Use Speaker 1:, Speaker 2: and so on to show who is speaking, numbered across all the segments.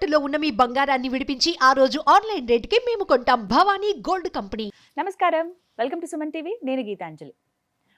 Speaker 1: తాకట్టులో ఉన్న మీ బంగారాన్ని విడిపించి ఆ రోజు ఆన్లైన్ రేటుకి మేము కొంటాం. Bhavani gold company.
Speaker 2: నమస్కారం, వెల్కమ్ టు సుమన్ టీవీ. నేను గీతాంజలి.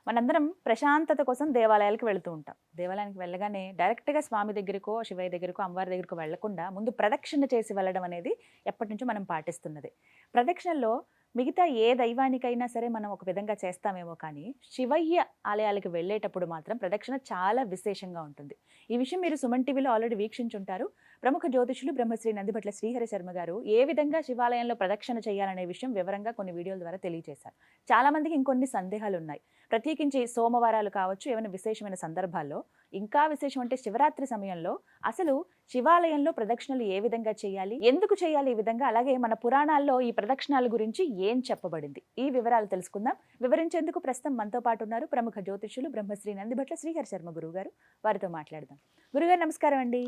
Speaker 2: మనందరం ప్రశాంతత కోసం దేవాలయాలకు వెళుతూ ఉంటాం. దేవాలయానికి వెళ్ళగానే డైరెక్ట్గా స్వామి దగ్గరకో, శివయ్య దగ్గరకో, అమ్మవారి దగ్గరకో వెళ్లకుండా ముందు ప్రదక్షిణ చేసి వెళ్ళడం అనేది ఎప్పటి నుంచో మనం పాటిస్తున్నది. ప్రదక్షిణలో మిగతా ఏ దైవానికైనా సరే మనం ఒక విధంగా చేస్తామేమో, కానీ శివయ్య ఆలయాలకు వెళ్ళేటప్పుడు మాత్రం ప్రదక్షిణ చాలా విశేషంగా ఉంటుంది. ఈ విషయం మీరు సుమన్ టీవీలో ఆల్రెడీ వీక్షించుంటారు. ప్రముఖ జ్యోతిషులు బ్రహ్మశ్రీ నందిబట్ల శ్రీహరి శర్మ గారు ఏ విధంగా శివాలయంలో ప్రదక్షిణ చేయాలనే విషయం వివరంగా కొన్ని వీడియోల ద్వారా తెలియజేశారు. చాలా మందికి ఇంకొన్ని సందేహాలు ఉన్నాయి. ప్రత్యేకించి సోమవారాలు కావచ్చు, ఏమైనా విశేషమైన సందర్భాల్లో, ఇంకా విశేషం అంటే శివరాత్రి సమయంలో అసలు శివాలయంలో ప్రదక్షిణలు ఏ విధంగా చేయాలి, ఎందుకు చేయాలి ఈ విధంగా, అలాగే మన పురాణాల్లో ఈ ప్రదక్షిణాల గురించి ఏం చెప్పబడింది, ఈ వివరాలు తెలుసుకుందాం. వివరించేందుకు ప్రస్తుతం మనతో పాటు ఉన్నారు ప్రముఖ జ్యోతిషులు బ్రహ్మశ్రీ నందిబట్ల శ్రీహరి శర్మ గురువు గారు. వారితో మాట్లాడదాం. గురుగారు నమస్కారం అండి.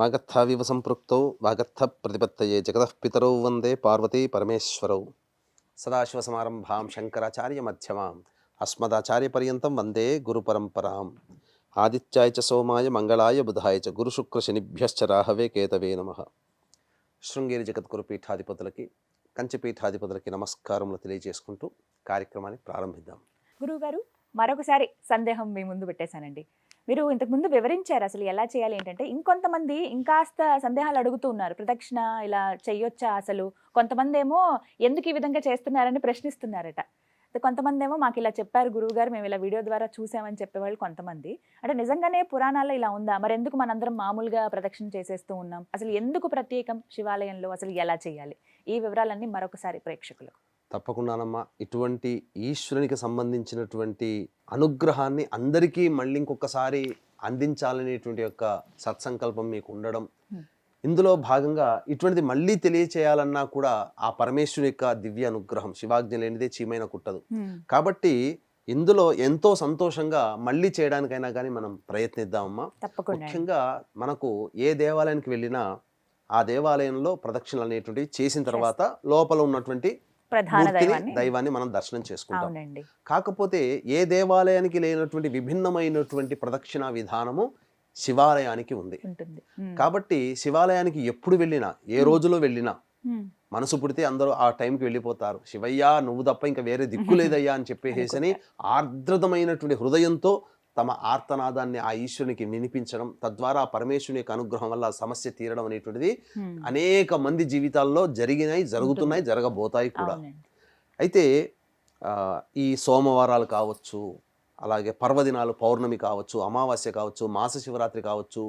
Speaker 3: వాగర్థావివ సంపృక్తౌ వాగర్థ ప్రతిపత్తయే జగతః పితరౌ వందే పార్వతీ పరమేశ్వరౌ. సదాశివసమారంభాం శంకరాచార్య మధ్యమాం అస్మదాచార్య పర్యంతం వందే గురు పరంపరాం. ఆదిత్యాయ చ సోమాయ మంగళాయ బుధాయ చ గురు శుక్ర శనిభ్యశ్చ రాహవే కేతవే నమః. శృంగేరి జగద్గురు పీఠాధిపతులకి, కంచి పీఠాధిపతులకి నమస్కారములు తెలియజేసుకుంటూ కార్యక్రమాన్ని ప్రారంభిద్దాం.
Speaker 2: గురువుగారు, మరొకసారి సందేహం మీ ముందు పెట్టేశానండి. మీరు ఇంతకుముందు వివరించారు అసలు ఎలా చేయాలి ఏంటంటే. ఇంకొంతమంది ఇంకాస్త సందేహాలు అడుగుతూ ఉన్నారు. ప్రదక్షిణ ఇలా చెయ్యొచ్చా అసలు? కొంతమంది ఏమో ఎందుకు ఈ విధంగా చేస్తున్నారని ప్రశ్నిస్తున్నారట. కొంతమంది ఏమో మాకు ఇలా చెప్పారు గురువుగారు, మేము ఇలా వీడియో ద్వారా చూసామని చెప్పేవాళ్ళు కొంతమంది. అంటే నిజంగానే పురాణాల్లో ఇలా ఉందా? మరి ఎందుకు మనందరం మామూలుగా ప్రదక్షిణ చేసేస్తూ ఉన్నాం? అసలు ఎందుకు ప్రత్యేకం శివాలయంలో, అసలు ఎలా చేయాలి? ఈ వివరాలన్నీ మరొకసారి ప్రేక్షకులకు.
Speaker 3: తప్పకుండానమ్మా, ఇటువంటి ఈశ్వరునికి సంబంధించినటువంటి అనుగ్రహాన్ని అందరికీ మళ్ళీ ఇంకొకసారి అందించాలనేటువంటి యొక్క సత్సంకల్పం మీకు ఉండడం, ఇందులో భాగంగా ఇటువంటిది మళ్ళీ తెలియచేయాలన్నా కూడా ఆ పరమేశ్వరుని యొక్క దివ్య అనుగ్రహం, శివాజ్ఞ లేనిదే చీమైన కుట్టదు. కాబట్టి ఇందులో ఎంతో సంతోషంగా మళ్ళీ చేయడానికైనా కానీ మనం ప్రయత్నిద్దామమ్మా. ముఖ్యంగా మనకు ఏ దేవాలయానికి వెళ్ళినా ఆ దేవాలయంలో ప్రదక్షిణలు అనేటువంటివి చేసిన తర్వాత లోపల ఉన్నటువంటి దైవాన్ని మనం దర్శనం చేసుకుంటాం. కాకపోతే ఏ దేవాలయానికి లేనటువంటి విభిన్నమైనటువంటి ప్రదక్షిణ విధానము శివాలయానికి ఉంది. కాబట్టి శివాలయానికి ఎప్పుడు వెళ్ళినా, ఏ రోజులో వెళ్ళినా, మనసు పుడితే అందరూ ఆ టైంకి వెళ్ళిపోతారు. శివయ్య నువ్వు తప్ప ఇంకా వేరే దిక్కు లేదయ్యా అని చెప్పేసి ఆర్ద్రతమైనటువంటి హృదయంతో తమ ఆర్తనాదాన్ని ఆ ఈశ్వరునికి వినిపించడం, తద్వారా పరమేశ్వరుని యొక్క అనుగ్రహం వల్ల సమస్య తీరడం అనేటువంటిది అనేక మంది జీవితాల్లో జరిగినాయి, జరుగుతున్నాయి, జరగబోతాయి కూడా. అయితే ఈ సోమవారాలు కావచ్చు, అలాగే పర్వదినాలు, పౌర్ణమి కావచ్చు, అమావాస్య కావచ్చు, మాస శివరాత్రి కావచ్చు,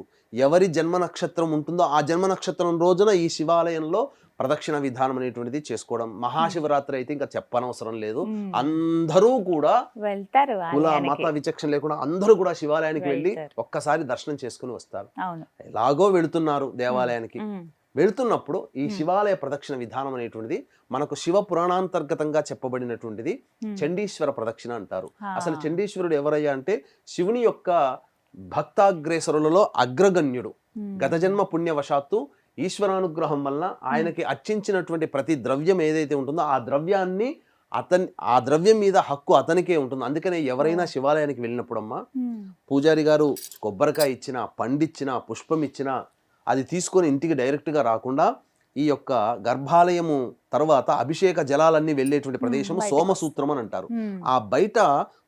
Speaker 3: ఎవరి జన్మ నక్షత్రం ఉంటుందో ఆ జన్మ నక్షత్రం రోజున ఈ శివాలయంలో ప్రదక్షిణ విధానం అనేటువంటిది చేసుకోవడం. మహాశివరాత్రి అయితే ఇంకా చెప్పనవసరం లేదు. అందరూ కూడా వెళ్తారు, కుల మత విచక్షణ లేకుండా అందరూ కూడా శివాలయానికి వెళ్ళి ఒక్కసారి దర్శనం చేసుకుని వస్తారు. ఎలాగో వెళుతున్నారు దేవాలయానికి, వెళుతున్నప్పుడు ఈ శివాలయ ప్రదక్షిణ విధానం అనేటువంటిది మనకు శివ పురాణాంతర్గతంగా చెప్పబడినటువంటిది చండీశ్వర ప్రదక్షిణ అంటారు. అసలు చండీశ్వరుడు ఎవరయ్యా అంటే శివుని యొక్క భక్తాగ్రేసరులలో అగ్రగణ్యుడు. గత జన్మ పుణ్యవశాత్తు ఈశ్వరానుగ్రహం వల్ల ఆయనకి అర్చించినటువంటి ప్రతి ద్రవ్యం ఏదైతే ఉంటుందో ఆ ద్రవ్యం మీద హక్కు అతనికే ఉంటుంది. అందుకనే ఎవరైనా శివాలయానికి వెళ్ళినప్పుడమ్మా, పూజారి గారు కొబ్బరికాయ ఇచ్చినా, పండిచ్చినా, పుష్పం ఇచ్చినా అది తీసుకొని ఇంటికి డైరెక్ట్గా రాకుండా ఈ యొక్క గర్భాలయము తర్వాత అభిషేక జలాలన్నీ వెళ్ళేటువంటి ప్రదేశము సోమసూత్రం అని అంటారు. ఆ బయట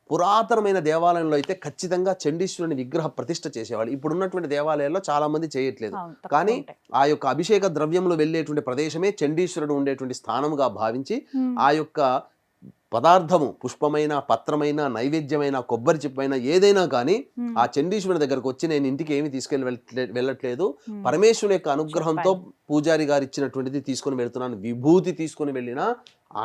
Speaker 3: పురాతనమైన దేవాలయంలో అయితే ఖచ్చితంగా చండీశ్వరుని విగ్రహ ప్రతిష్ఠ చేసేవాళ్ళు. ఇప్పుడు ఉన్నటువంటి దేవాలయాల్లో చాలా మంది చేయట్లేదు. కానీ ఆ యొక్క అభిషేక ద్రవ్యంలో వెళ్ళేటువంటి ప్రదేశమే చండీశ్వరుడు ఉండేటువంటి స్థానముగా భావించి ఆ యొక్క పదార్థము, పుష్పమైన, పత్రమైన, నైవేద్యమైన, కొబ్బరి చిప్పైనా ఏదైనా కానీ ఆ చండీశ్వరుని దగ్గరకు వచ్చి నేను ఇంటికి ఏమి వెళ్ళట్లేదు, పరమేశ్వరుని యొక్క అనుగ్రహంతో పూజారి గారు ఇచ్చినటువంటిది తీసుకొని వెళ్తున్నాను, విభూతి తీసుకొని వెళ్ళినా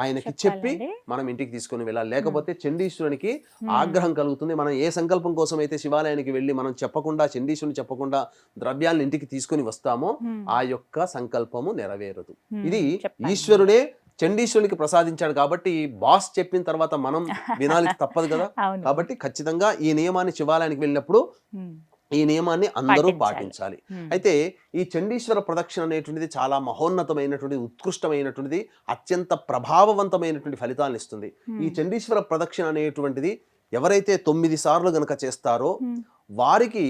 Speaker 3: ఆయనకి చెప్పి మనం ఇంటికి తీసుకొని వెళ్ళాలి. లేకపోతే చండీశ్వరునికి ఆగ్రహం కలుగుతుంది. మనం ఏ సంకల్పం కోసం అయితే శివాలయానికి వెళ్ళి మనం చెప్పకుండా, చండీశ్వరుని చెప్పకుండా ద్రవ్యాలను ఇంటికి తీసుకొని వస్తామో ఆ యొక్క సంకల్పము నెరవేరదు. ఇది ఈశ్వరుడే చండీశ్వరునికి ప్రసాదించాడు కాబట్టి బాస్ చెప్పిన తర్వాత మనం వినాలి, తప్పదు కదా. కాబట్టి ఖచ్చితంగా ఈ నియమాన్ని శివాలయానికి వెళ్ళినప్పుడు ఈ నియమాన్ని అందరూ పాటించాలి. అయితే ఈ చండీశ్వర ప్రదక్షిణ అనేటువంటిది చాలా మహోన్నతమైనటువంటి, ఉత్కృష్టమైనటువంటిది, అత్యంత ప్రభావవంతమైనటువంటి ఫలితాలను ఇస్తుంది. ఈ చండీశ్వర ప్రదక్షిణ అనేటువంటిది ఎవరైతే 9 సార్లు గనక చేస్తారో వారికి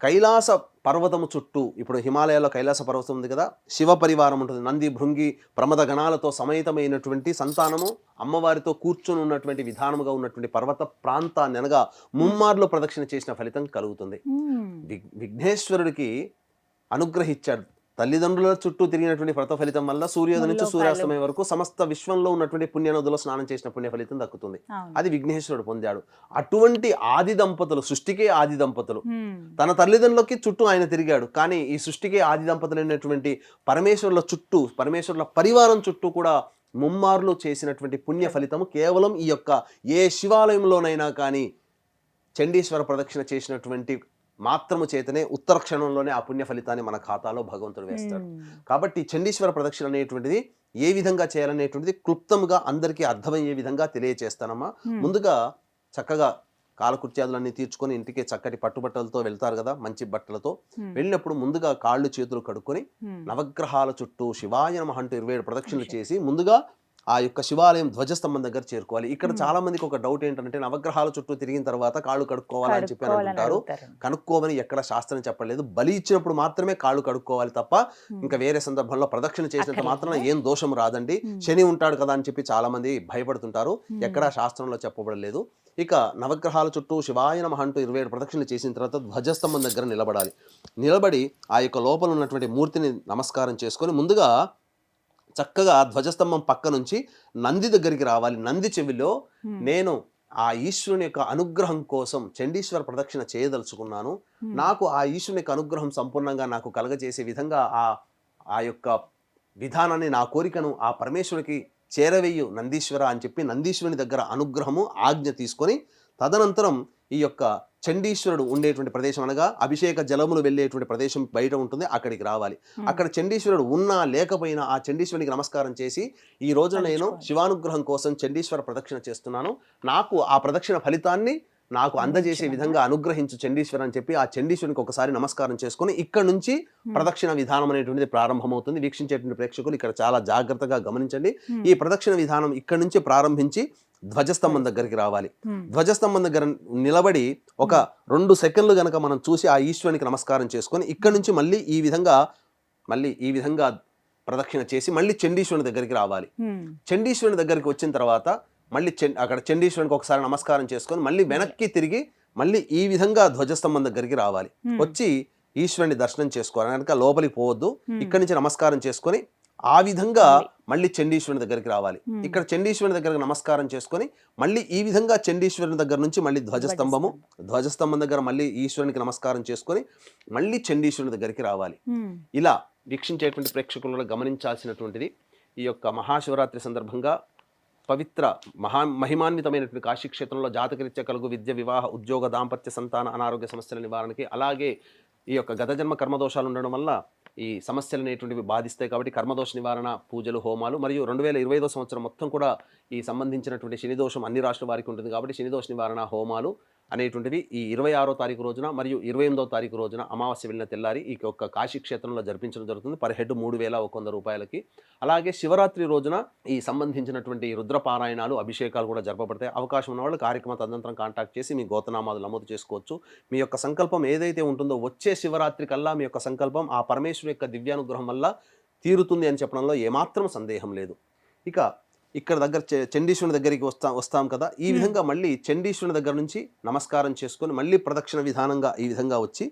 Speaker 3: కైలాస పర్వతము చుట్టూ, ఇప్పుడు హిమాలయాల్లో కైలాస పర్వతం ఉంది కదా, శివ పరివారం ఉంటుంది, నంది భృంగి ప్రమద గణాలతో సమేతమైనటువంటి సంతానము అమ్మవారితో కూర్చొని ఉన్నటువంటి విధానముగా ఉన్నటువంటి పర్వత ప్రాంతాన్ని అనగా ముమ్మార్లు ప్రదక్షిణ చేసిన ఫలితం కలుగుతుంది. విఘ్నేశ్వరుడికి అనుగ్రహించాడు. తల్లిదండ్రుల చుట్టూ తిరిగినటువంటి వ్రత ఫలితం వల్ల సూర్యోదయం నుంచి సూర్యాస్తమయం వరకు సమస్త విశ్వంలో ఉన్నటువంటి పుణ్యనదులో స్నానం చేసిన పుణ్య ఫలితం దక్కుతుంది. అది విఘ్నేశ్వరుడు పొందాడు. అటువంటి ఆది దంపతులు, సృష్టికే ఆది దంపతులు, తన తల్లిదండ్రులకి చుట్టూ ఆయన తిరిగాడు. కానీ ఈ సృష్టికే ఆది దంపతులు అయినటువంటి పరమేశ్వరుల చుట్టూ, పరమేశ్వరుల పరివారం చుట్టూ కూడా ముమ్మార్లు చేసినటువంటి పుణ్య ఫలితము కేవలం ఈ యొక్క ఏ శివాలయంలోనైనా కానీ చండీశ్వర ప్రదక్షిణ చేసినటువంటి మాత్రము చేతనే ఉత్తర క్షణంలోనే ఆ పుణ్య ఫలితాన్ని మన ఖాతాలో భగవంతుడు వేస్తాడు. కాబట్టి చండీశ్వర ప్రదక్షిణ అనేటువంటిది ఏ విధంగా చేయాలనేటువంటిది క్లుప్తంగా అందరికీ అర్థమయ్యే విధంగా తెలియచేస్తానమ్మా. ముందుగా చక్కగా కాలకృత్యాదులన్నీ తీర్చుకొని ఇంటికి చక్కటి పట్టుబట్టలతో వెళ్తారు కదా, మంచి బట్టలతో. వెళ్ళినప్పుడు ముందుగా కాళ్ళు చేతులు కడుక్కొని నవగ్రహాల చుట్టూ శివాయ నమః అంటూ 27 ప్రదక్షిణలు చేసి ముందుగా ఆ యొక్క శివాలయం ధ్వజస్తంభం దగ్గర చేరుకోవాలి. ఇక్కడ చాలా మందికి ఒక డౌట్ ఏంటంటే నవగ్రహాల చుట్టూ తిరిగిన తర్వాత కాళ్ళు కడుక్కోవాలని చెప్పి అనుకుంటారు. కనుక్కోమని ఎక్కడ శాస్త్రం చెప్పలేదు. బలి ఇచ్చినప్పుడు మాత్రమే కాళ్ళు కడుక్కోవాలి తప్ప ఇంకా వేరే సందర్భంలో ప్రదక్షిణ చేసినంత మాత్రం ఏం దోషం రాదండి. శని ఉంటాడు కదా అని చెప్పి చాలా మంది భయపడుతుంటారు. ఎక్కడా శాస్త్రంలో చెప్పబడలేదు. ఇక నవగ్రహాల చుట్టూ శివాయ నమః అంటూ 27 ప్రదక్షిణలు చేసిన తర్వాత ధ్వజస్తంభం దగ్గర నిలబడాలి. నిలబడి ఆ యొక్క లోపల ఉన్నటువంటి మూర్తిని నమస్కారం చేసుకొని ముందుగా చక్కగా ధ్వజస్తంభం పక్క నుంచి నంది దగ్గరికి రావాలి. నంది చెవిలో నేను ఆ ఈశ్వరుని యొక్క అనుగ్రహం కోసం చండీశ్వర ప్రదక్షిణ చేయదలుచుకున్నాను, నాకు ఆ ఈశ్వరుని యొక్క అనుగ్రహం సంపూర్ణంగా నాకు కలగజేసే విధంగా ఆ యొక్క విధానాన్ని, నా కోరికను ఆ పరమేశ్వరునికి చేరవేయు నందీశ్వర అని చెప్పి నందీశ్వరుని దగ్గర అనుగ్రహము ఆజ్ఞ తీసుకొని తదనంతరం ఈ యొక్క చండీశ్వరుడు ఉండేటువంటి ప్రదేశం అనగా అభిషేక జలములు వెళ్ళేటువంటి ప్రదేశం బయట ఉంటుంది, అక్కడికి రావాలి. అక్కడ చండీశ్వరుడు ఉన్నా లేకపోయినా ఆ చండీశ్వరునికి నమస్కారం చేసి ఈ రోజున నేను శివానుగ్రహం కోసం చండీశ్వర ప్రదక్షిణ చేస్తున్నాను, నాకు ఆ ప్రదక్షిణ ఫలితాన్ని నాకు అందజేసే విధంగా అనుగ్రహించు చండీశ్వర అని చెప్పి ఆ చండీశ్వరునికి ఒకసారి నమస్కారం చేసుకొని ఇక్కడ నుంచి ప్రదక్షిణ విధానం అనేటువంటిది ప్రారంభమవుతుంది. వీక్షించేటువంటి ప్రేక్షకులు ఇక్కడ చాలా జాగ్రత్తగా గమనించండి. ఈ ప్రదక్షిణ విధానం ఇక్కడ నుంచి ప్రారంభించి ధ్వజస్తంభం దగ్గరికి రావాలి. ధ్వజస్తంభం దగ్గర నిలబడి ఒక 2 సెకండ్లు గనక మనం చూసి ఆ ఈశ్వరునికి నమస్కారం చేసుకొని ఇక్కడ నుంచి మళ్ళీ ఈ విధంగా ప్రదక్షిణ చేసి మళ్ళీ చండీశ్వరుని దగ్గరికి రావాలి. చండీశ్వరుని దగ్గరికి వచ్చిన తర్వాత మళ్ళీ అక్కడ చండీశ్వరునికి ఒకసారి నమస్కారం చేసుకొని మళ్ళీ వెనక్కి తిరిగి మళ్ళీ ఈ విధంగా ధ్వజస్తంభం దగ్గరికి రావాలి. వచ్చి ఈశ్వరుని దర్శనం చేసుకోవాలి. కనుక లోపలికి పోవద్దు, ఇక్కడి నుంచి నమస్కారం చేసుకొని ఆ విధంగా మళ్ళీ చండీశ్వరుని దగ్గరికి రావాలి. ఇక్కడ చండీశ్వరుని దగ్గరకు నమస్కారం చేసుకొని మళ్ళీ ఈ విధంగా చండీశ్వరుని దగ్గర నుంచి మళ్ళీ ధ్వజస్తంభం దగ్గర మళ్ళీ ఈశ్వరునికి నమస్కారం చేసుకొని మళ్ళీ చండీశ్వరుని దగ్గరికి రావాలి. ఇలా వీక్షించేటువంటి ప్రేక్షకులు గమనించాల్సినటువంటిది ఈ యొక్క మహాశివరాత్రి సందర్భంగా పవిత్ర మహిమాన్వితమైనటువంటి కాశీక్షేత్రంలో జాతకరీత్యా కలుగు విద్య, వివాహ, ఉద్యోగ, దాంపత్య, సంతాన, అనారోగ్య సమస్యల నివారణకి, అలాగే ఈ యొక్క గత జన్మ కర్మదోషాలు ఉండడం వల్ల ఈ సమస్యలు అనేటువంటివి బాధిస్తాయి. కాబట్టి కర్మదోష నివారణ పూజలు, హోమాలు, మరియు 2025 సంవత్సరం మొత్తం కూడా ఈ సంబంధించినటువంటి శనిదోషం అన్ని రాష్ట్రాల వారికి ఉంటుంది. కాబట్టి శనిదోష నివారణ హోమాలు అనేటువంటివి ఈ 26వ తారీఖు రోజున మరియు 28వ తారీఖు రోజున అమావాస్య వెళ్ళిన తెల్లారి ఈ యొక్క కాశీ క్షేత్రంలో జరిపించడం జరుగుతుంది. పర్ హెడ్ 3,100 రూపాయలకి. అలాగే శివరాత్రి రోజున ఈ సంబంధించినటువంటి రుద్రపారాయణాలు, అభిషేకాలు కూడా జరపబడతాయి. అవకాశం ఉన్న వాళ్ళు కార్యక్రమ తదనంతరం కాంటాక్ట్ చేసి మీ గోతనామాలు నమోదు చేసుకోవచ్చు. మీ యొక్క సంకల్పం ఏదైతే ఉంటుందో వచ్చే శివరాత్రి కల్లా మీ యొక్క సంకల్పం ఆ పరమేశ్వరుని యొక్క దివ్యానుగ్రహం వల్ల తీరుతుంది అని చెప్పడంలో ఏమాత్రం సందేహం లేదు. ఇక ఇక్కడ దగ్గర చండీశ్వరుని దగ్గరికి వస్తాం కదా, ఈ విధంగా మళ్ళీ చండీశ్వరుని దగ్గర నుంచి నమస్కారం చేసుకొని మళ్ళీ ప్రదక్షిణ విధానంగా ఈ విధంగా వచ్చి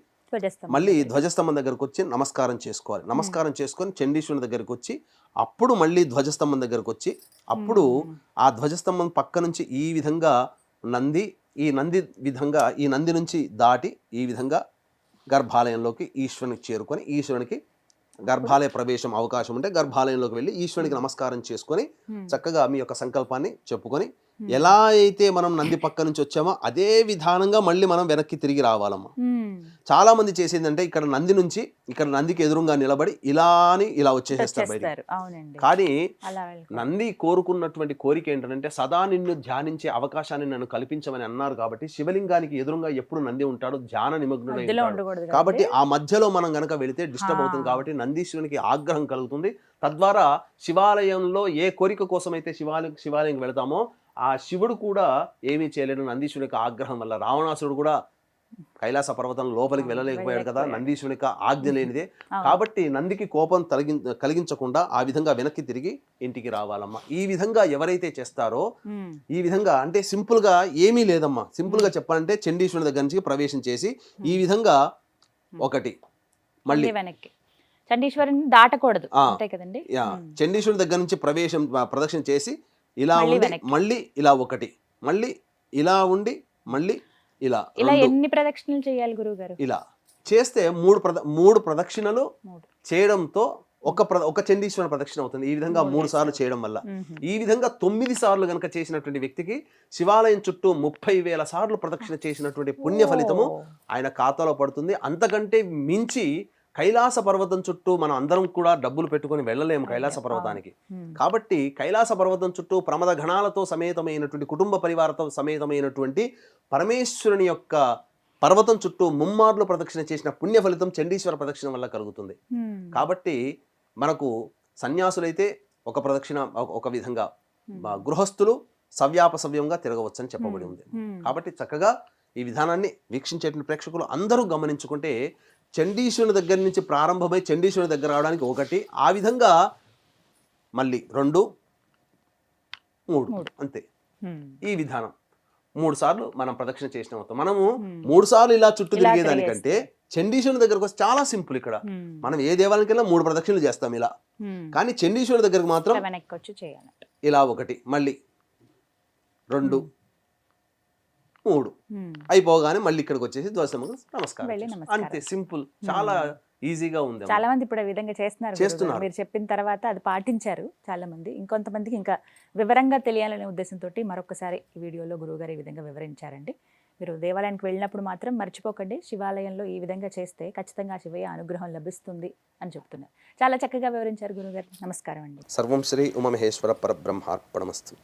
Speaker 3: మళ్ళీ ధ్వజస్తంభం దగ్గరకు వచ్చి నమస్కారం చేసుకోవాలి. నమస్కారం చేసుకొని చండీశ్వరుని దగ్గరకు వచ్చి అప్పుడు మళ్ళీ ధ్వజస్తంభం దగ్గరకు వచ్చి అప్పుడు ఆ ధ్వజస్తంభం పక్క నుంచి ఈ విధంగా ఈ నంది నుంచి దాటి ఈ విధంగా గర్భాలయంలోకి ఈశ్వరునికి చేరుకొని ఈశ్వరునికి గర్భాలయ ప్రవేశం అవకాశం ఉంటే గర్భాలయంలోకి వెళ్ళి ఈశ్వరునికి నమస్కారం చేసుకొని చక్కగా మీ యొక్క సంకల్పాన్ని చెప్పుకొని ఎలా అయితే మనం నంది పక్క నుంచి వచ్చామో అదే విధానంగా మళ్ళీ మనం వెనక్కి తిరిగి రావాలమ్మా. చాలా మంది చేసేదంటే ఇక్కడ నంది నుంచి ఇక్కడ నందికి ఎదురుగా నిలబడి ఇలా వచ్చేసేస్తారు బయట. కానీ నంది కోరుకున్నటువంటి కోరిక ఏంటంటే సదా నిన్ను ధ్యానించే అవకాశాన్ని నన్ను కల్పించమని అన్నారు. కాబట్టి శివలింగానికి ఎదురుగా ఎప్పుడు నంది ఉంటాడు, ధ్యాన నిమగ్నుడై ఉంటాడు. కాబట్టి ఆ మధ్యలో మనం గనక వెళితే డిస్టర్బ్ అవుతుంది. కాబట్టి నందీశ్వరునికి ఆగ్రహం కలుగుతుంది. తద్వారా శివాలయంలో ఏ కోరిక కోసమైతే శివాలయం వెళతామో ఆ శివుడు కూడా ఏమీ చేయలేడు. నందీశ్వరుని యొక్క ఆగ్రహం వల్ల రావణాసురుడు కూడా కైలాస పర్వతం లోపలికి వెళ్ళలేకపోయాడు కదా,
Speaker 2: వెళ్ళలేకపోయాడు.
Speaker 3: నందీశ్వరుని యొక్క ఆజ్ఞ లేనిదే.
Speaker 2: అవును.
Speaker 3: కాబట్టి నందికి కోపం కలిగించకుండా ఆ విధంగా వెనక్కి తిరిగి ఇంటికి రావాలమ్మా. ఈ విధంగా ఎవరైతే చేస్తారో,
Speaker 2: ఉమ్.
Speaker 3: ఈ విధంగా అంటే సింపుల్ గా ఏమీ లేదమ్మా. సింపుల్ గా చెప్పాలంటే చండీశ్వరుని దగ్గర నుంచి ప్రవేశం చేసి ఈ విధంగా ఒకటి మళ్ళీ
Speaker 2: వెనక్కి చండీశ్వరిని దాటకూడదు
Speaker 3: ఆ,
Speaker 2: అంతే కదండి.
Speaker 3: చండీశ్వరుని దగ్గర నుంచి ప్రదక్షిణ చేసి ఇలా
Speaker 2: మళ్ళీ
Speaker 3: ఉండి
Speaker 2: వెనక్కి.
Speaker 3: మళ్ళీ ఇలా ఒకటి, మళ్ళీ ఇలా ఉండి మళ్ళీ ఇలా
Speaker 2: ఇలా
Speaker 3: రెండు,
Speaker 2: ఎన్ని ప్రదక్షిణలు చేయాలి గురువు గారు?
Speaker 3: ఇలా చేస్తే మూడు ప్రదక్షిణలు
Speaker 2: 3.
Speaker 3: చేయడంతో ఒక చండీశ్వర ప్రదక్షిణ అవుతుంది. ఈ విధంగా 3 సార్లు చేయడం వల్ల ఈ విధంగా 9 సార్లు గనక చేసినటువంటి వ్యక్తికి శివాలయం చుట్టూ 30,000 సార్లు ప్రదక్షిణ చేసినటువంటి పుణ్య ఫలితము ఆయన ఖాతాలో పడుతుంది. అంతకంటే మించి కైలాస పర్వతం చుట్టూ మనం అందరం కూడా డబ్బులు పెట్టుకొని వెళ్ళలేము కైలాస పర్వతానికి. కాబట్టి కైలాస పర్వతం చుట్టూ ప్రమద గణాలతో సమేతమైనటువంటి కుటుంబ పరివారతో సమేతమైనటువంటి పరమేశ్వరుని యొక్క పర్వతం చుట్టూ ముమ్మార్లు ప్రదక్షిణ చేసిన పుణ్య ఫలితం చండీశ్వర ప్రదక్షిణ వల్ల కలుగుతుంది. కాబట్టి మనకు సన్యాసులైతే ఒక ప్రదక్షిణ ఒక విధంగా, గృహస్థులు సవ్యాపసవ్యంగా తిరగవచ్చని చెప్పబడి ఉంది. కాబట్టి చక్కగా ఈ విధానాన్ని వీక్షించేటువంటి ప్రేక్షకులు అందరూ గమనించుకుంటే చండీశ్వరుని దగ్గర నుంచి ప్రారంభమై చండీశ్వరుని దగ్గర రావడానికి ఒకటి, ఆ విధంగా మళ్ళీ 2, 3 అంతే. ఈ విధానం 3 సార్లు మనం ప్రదక్షిణ చేసిన మొత్తం. మనము 3 సార్లు ఇలా చుట్టూ తిరిగేదానికంటే చండీశ్వరుని దగ్గరకు వస్తే చాలా సింపుల్. ఇక్కడ మనం ఏ దేవాలయానికైనా 3 ప్రదక్షిణలు చేస్తాం ఇలా, కానీ చండీశ్వరుని దగ్గరకు మాత్రం
Speaker 2: వెనక్కి వచ్చి చేయాలి.
Speaker 3: ఇలా ఒకటి, మళ్ళీ 2, 3 అయిపోగానే మళ్ళీ ఇక్కడికి వచ్చేసి దోసమ్మకు నమస్కారం
Speaker 2: వెళ్ళి
Speaker 3: చేస్తాం.
Speaker 2: నమస్కారం.
Speaker 3: అంతే సింపుల్, చాలా ఈజీగా ఉంది.
Speaker 2: చాలా మంది ఇప్పుడు ఆ విధంగా చేస్తున్నారు గురువు గారు.
Speaker 3: చేస్తున్నారు.
Speaker 2: మీరు చెప్పిన తర్వాత అది పాటించారు చాలా మంది. ఇంకొంతమందికి ఇంకా వివరంగా తెలియాలనే ఉద్దేశంతో మరొకసారి ఈ వీడియోలో గురువు గారు ఈ విధంగా వివరించారండి. మీరు దేవాలయానికి వెళ్ళినప్పుడు మాత్రం మర్చిపోకండి, శివాలయంలో ఈ విధంగా చేస్తే ఖచ్చితంగా శివయ్య అనుగ్రహం లభిస్తుంది అని చెప్తున్నారు. చాలా చక్కగా వివరించారు గురువు గారు. నమస్కారం అండి.
Speaker 3: సర్వం శ్రీ ఉమామహేశ్వర పరబ్రహ్మార్పణమస్తు.